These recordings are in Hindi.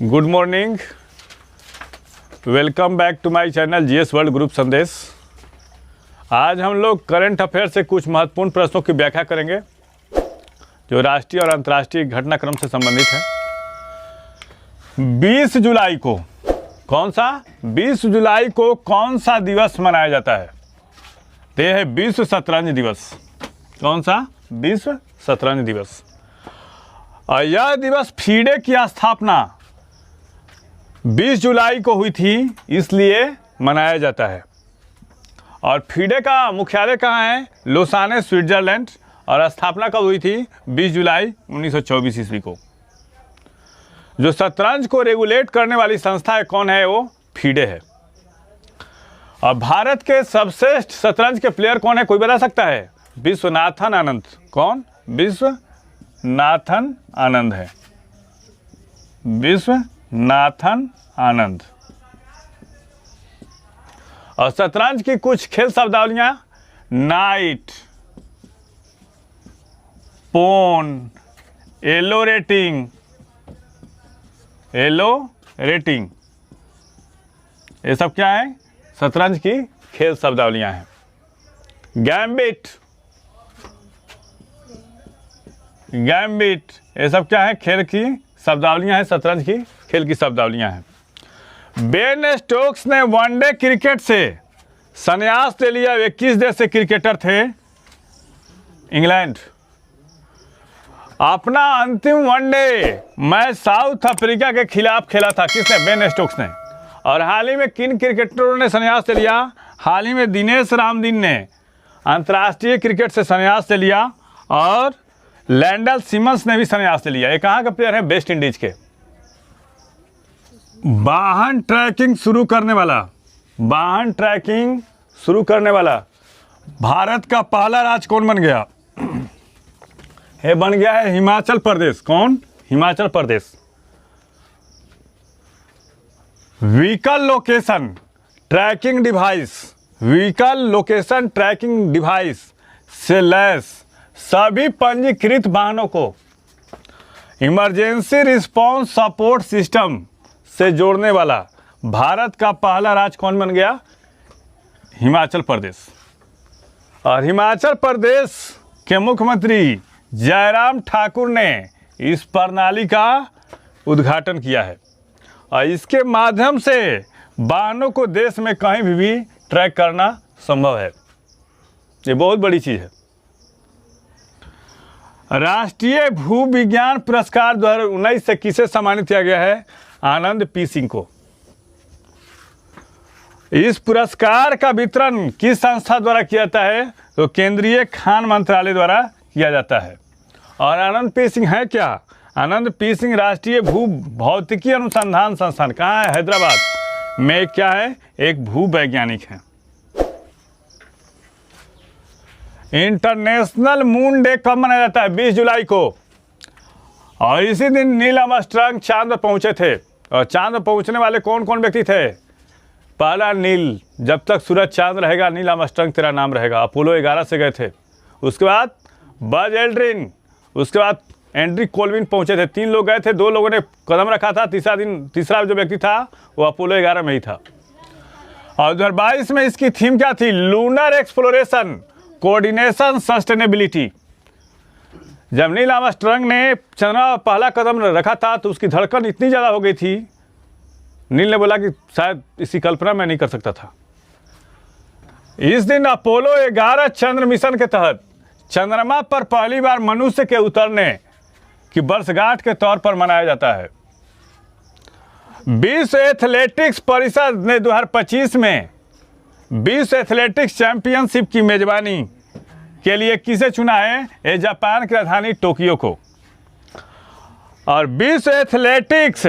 Good morning, welcome back to my channel GS world group Sandesh. आज हम लोग करंट अफेयर से कुछ महत्वपूर्ण प्रश्नों की व्याख्या करेंगे जो राष्ट्रीय और अंतर्राष्ट्रीय घटनाक्रम से संबंधित है। 20 जुलाई को कौन सा 20 जुलाई को कौन सा दिवस मनाया जाता है? तो यह है विश्व शतरंज दिवस। कौन सा? विश्व शतरंज दिवस। और यह दिवस फीडे की स्थापना 20 जुलाई को हुई थी, इसलिए मनाया जाता है। और फीडे का मुख्यालय कहाँ है? लोसाने, स्विट्जरलैंड। और स्थापना कब हुई थी? 20 जुलाई 1924 ईस्वी को। जो शतरंज को रेगुलेट करने वाली संस्था है, कौन है वो? फीडे है। और भारत के सर्वश्रेष्ठ शतरंज के प्लेयर कौन है, कोई बता सकता है? विश्वनाथन आनंद। कौन? विश्वनाथन आनंद है। विश्वनाथन आनंद। और शतरंज की कुछ खेल शब्दावलियां: नाइट, पोन, एलो रेटिंग, ये सब क्या है? शतरंज की खेल शब्दावलियां हैं। गैम्बिट, ये सब क्या है? खेल की शब्दावलियां हैं, शतरंज की खेल की शब्दावलियां हैं। बेन स्टोक्स ने वनडे क्रिकेट से संन्यास ले लिया। 21 देश से क्रिकेटर थे। इंग्लैंड। अपना अंतिम वनडे मैच साउथ अफ्रीका के खिलाफ खेला था। किसने? बेन स्टोक्स ने। और हाल ही में किन क्रिकेटरों ने संन्यास ले लिया? हाल ही में दिनेश रामदीन ने अंतर्राष्ट्रीय क्रिकेट से संन्यास ले लिया और लैंडल सिमंस ने भी संन्यास ले लिया। ये कहाँ का प्लेयर है? वेस्ट इंडीज के। वाहन ट्रैकिंग शुरू करने वाला भारत का पहला राज्य कौन बन गया? ये बन गया है हिमाचल प्रदेश। कौन? Himachal Pradesh. Vehicle location tracking device से लैस सभी पंजीकृत वाहनों को इमरजेंसी रिस्पांस सपोर्ट सिस्टम से जोड़ने वाला भारत का पहला राज्य कौन बन गया? हिमाचल प्रदेश। और हिमाचल प्रदेश के मुख्यमंत्री जयराम ठाकुर ने इस प्रणाली का उद्घाटन किया है। और इसके माध्यम से वाहनों को देश में कहीं भी ट्रैक करना संभव है। ये बहुत बड़ी चीज़ है। राष्ट्रीय भूविज्ञान पुरस्कार 2019 से किसे सम्मानित किया गया है? आनंद पी सिंह को। इस पुरस्कार का वितरण किस संस्था द्वारा किया जाता है? तो केंद्रीय खान मंत्रालय द्वारा किया जाता है। और आनंद पी सिंह है क्या? आनंद पी सिंह राष्ट्रीय भू भौतिकी अनुसंधान संस्थान कहाँ है? हैदराबाद में। क्या है? एक भू वैज्ञानिक है। इंटरनेशनल मून डे कब मनाया जाता है? 20 जुलाई को। और इसी दिन नील आर्मस्ट्रांग चांद पर पहुंचे थे। और चांद पर पहुंचने वाले कौन कौन व्यक्ति थे? पहला नील, जब तक सूरज चांद रहेगा नील आर्मस्ट्रांग तेरा नाम रहेगा। अपोलो 11 से गए थे। उसके बाद बज एल्ड्रिन, उसके बाद एंड्री कोलविन पहुंचे थे। 3 लोग गए थे, 2 लोगों ने कदम रखा था। तीसरा जो व्यक्ति था वो अपोलो 11 में ही था। और 2022 में इसकी थीम क्या थी? Lunar exploration, coordination, sustainability. जब नील आर्मस्ट्रांग ने चंद्रमा पर पहला कदम रखा था तो उसकी धड़कन इतनी ज़्यादा हो गई थी, नील ने बोला कि शायद इसकी कल्पना मैं नहीं कर सकता था। इस दिन अपोलो 11 चंद्र मिशन के तहत चंद्रमा पर पहली बार मनुष्य के उतरने की वर्षगांठ के तौर पर मनाया जाता है। विश्व एथलेटिक्स परिषद ने 2025 में विश्व एथलेटिक्स चैंपियनशिप की मेजबानी के लिए किसे चुना है? ये जापान की राजधानी टोक्यो को। और विश्व एथलेटिक्स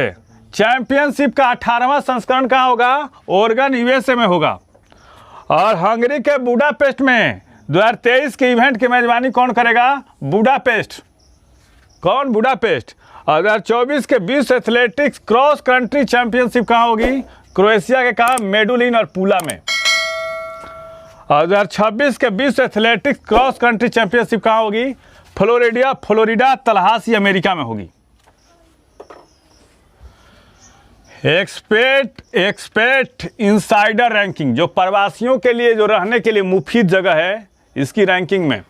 चैंपियनशिप का 18वां संस्करण कहाँ होगा? ओरेगन, यूएसए में होगा। और हंगरी के बुडापेस्ट में 2023 के इवेंट की मेजबानी कौन करेगा? बुडापेस्ट। कौन? बुडापेस्ट। और 2024 के विश्व एथलेटिक्स क्रॉस कंट्री चैंपियनशिप कहाँ होगी? क्रोएशिया के कहाँ? मेडुलिन और पूला में। और 2026 के विश्व एथलेटिक्स क्रॉस कंट्री चैंपियनशिप कहाँ होगी? फ्लोरिडा, तलहासी, अमेरिका में होगी। एक्सपेट इंसाइडर रैंकिंग, जो प्रवासियों के लिए जो रहने के लिए मुफीद जगह है, इसकी रैंकिंग में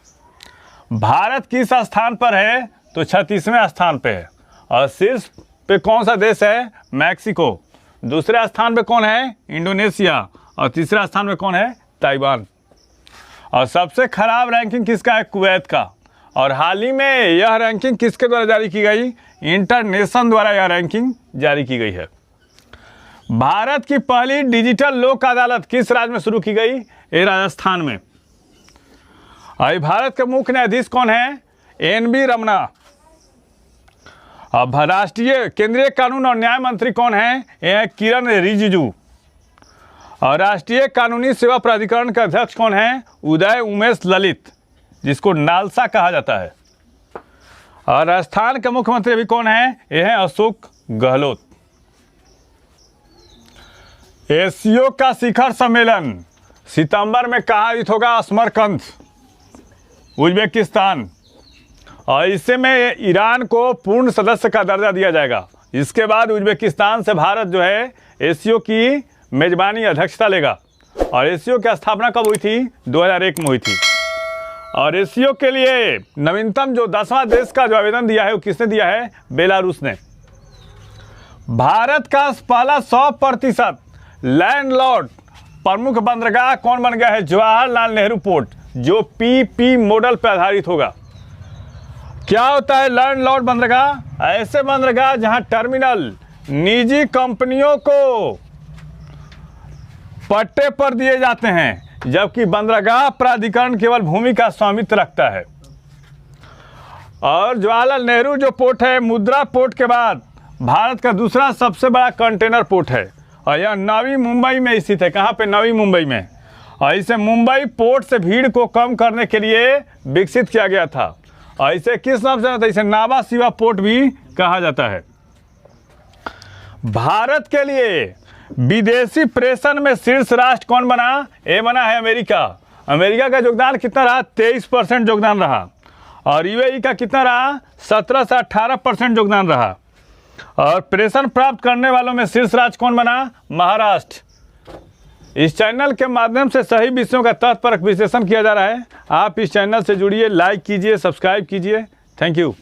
भारत किस स्थान पर है? तो 36वें स्थान पे है। और शीर्ष पे कौन सा देश है? मैक्सिको। दूसरे स्थान पे कौन है? इंडोनेशिया। और तीसरा स्थान पे कौन है? ताइवान। और सबसे खराब रैंकिंग किसका है? कुवैत का। और हाल ही में यह रैंकिंग किसके द्वारा जारी की गई? इंटरनेशन द्वारा यह रैंकिंग जारी की गई है। भारत की पहली डिजिटल लोक अदालत किस राज्य में शुरू की गई? ये राजस्थान में। और भारत के मुख्य न्यायाधीश कौन है? NV रमना। अब राष्ट्रीय केंद्रीय कानून और न्याय मंत्री कौन है? ये है किरण रिजिजू। और राष्ट्रीय कानूनी सेवा प्राधिकरण के अध्यक्ष कौन है? उदय उमेश ललित, जिसको नालसा कहा जाता है। और राजस्थान के मुख्यमंत्री अभी कौन है? ये है अशोक गहलोत। एशियो का शिखर सम्मेलन सितंबर में कहाँ आयोजित होगा? समरकंद, उज्बेकिस्तान। और इससे में ईरान को पूर्ण सदस्य का दर्जा दिया जाएगा। इसके बाद उज्बेकिस्तान से भारत जो है एशियो की मेजबानी अध्यक्षता लेगा। और एशियो की स्थापना कब हुई थी? 2001 में हुई थी। और एशियो के लिए नवीनतम जो 10वां देश का जो आवेदन दिया है वो किसने दिया है? बेलारूस ने। भारत का पहला 100% लैंडलॉर्ड प्रमुख बंदरगाह कौन बन गया है? जवाहरलाल नेहरू पोर्ट, जो PP मॉडल पर आधारित होगा। क्या होता है लैंडलॉर्ड बंदरगाह? ऐसे बंदरगाह जहां टर्मिनल निजी कंपनियों को पट्टे पर दिए जाते हैं, जबकि बंदरगाह प्राधिकरण केवल भूमि का स्वामित्व रखता है। और जवाहरलाल नेहरू जो पोर्ट है, मुद्रा पोर्ट के बाद भारत का दूसरा सबसे बड़ा कंटेनर पोर्ट है। और यह नवी मुंबई में स्थित है। कहाँ पे? नवी मुंबई में। और इसे मुंबई पोर्ट से भीड़ को कम करने के लिए विकसित किया गया था। और इसे किस नाम से जाता है? इसे नावा शिवा पोर्ट भी कहा जाता है। भारत के लिए विदेशी प्रेषण में शीर्ष राष्ट्र कौन बना? ये बना है अमेरिका। अमेरिका का योगदान कितना रहा? 23% योगदान रहा। और UAE का कितना रहा? 17 से 18% योगदान रहा। और प्रेषण प्राप्त करने वालों में शीर्ष राज्य कौन बना? महाराष्ट्र। इस चैनल के माध्यम से सही विषयों का तथ्यपरक विश्लेषण किया जा रहा है। आप इस चैनल से जुड़िए, लाइक कीजिए, सब्सक्राइब कीजिए। Thank you.